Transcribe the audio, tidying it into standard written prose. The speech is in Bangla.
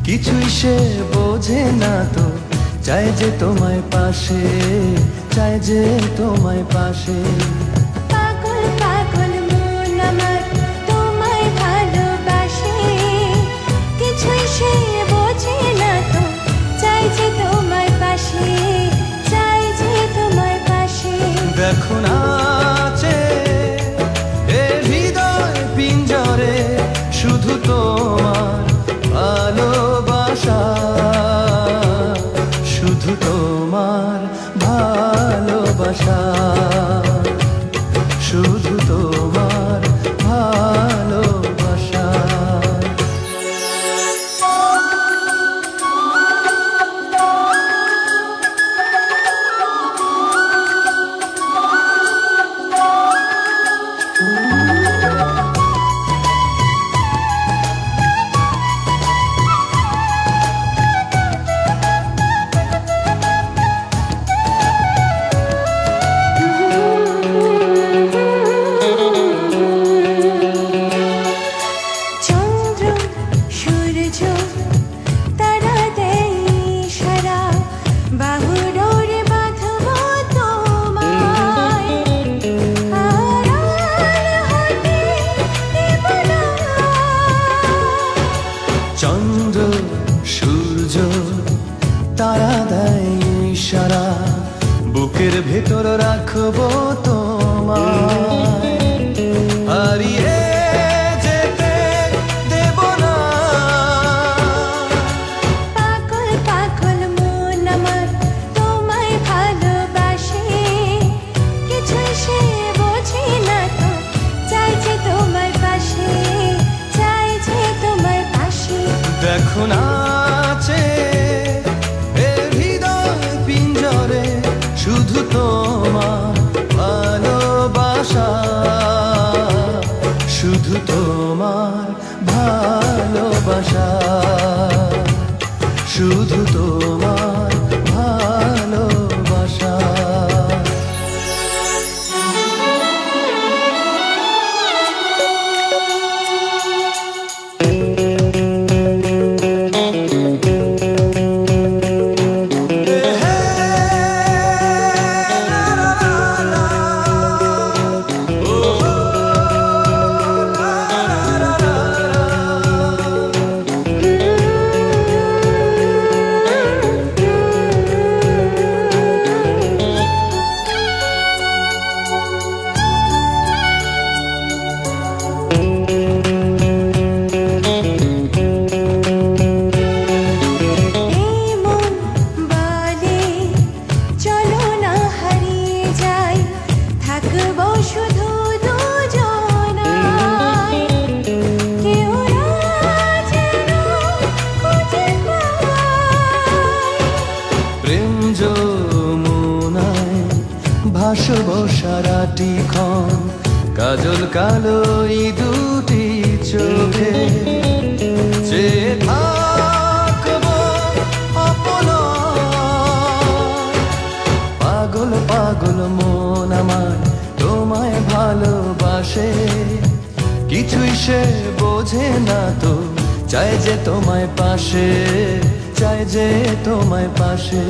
কিছুই সে বোঝে না তো, চাই যে তোমায় পাশে, চাই যে তোমায় পাশে। পাগল পাগল মন আমার তোমায় ভালোবাসে, কিছুই সে বোঝে না তো, চাই যে তোমায় পাশে, চাই যে তোমায় পাশে। দেখো নাচে এ হৃদয় পিঞ্জরে, শুধু তোমার ভালোবাসা, শুধু তোমার ভালোবাসা, শুধু তোমার ভালোবাসা। চন্দ্র সূর্য তারা দেয় ইশারা, বাহুডোরে বাঁধব তোমায়, আড়াল হতে দেব না। চন্দ্র সূর্য তারা দেয় ইশারা, বুকের ভেতর রাখবো তোমায়, হারিয়ে যেতে দেব না। পাগল পাগল মন আমার তোমায় ভালোবাসে, কিছুই সে বোঝে না তো, চাই যে তোমায় পাশে, চাই যে তোমায় পাশে। দেখো নাচে এ হৃদয় পিঞ্জরে, শুধু তোমার ভালোবাসা, শুধু তোমার ভালোবাসা, শুধু তোমার ভালোবাসা। এই মন বলে চলো না হারিয়ে যাই, থাকবো শুধু দুজনায়, কেউ না যেন খুঁজে পায়। প্রেম যমুনায় ভাসব সারাটি ক্ষণ, কাজল কালো এই দুটি চোখে, যে থাকবো অপলক। পাগল পাগল মন আমার তোমায় ভালোবাসে, কিছুই সে বোঝে না তো, চাই যে তোমায় পাশে, চাই যে তোমায় পাশে।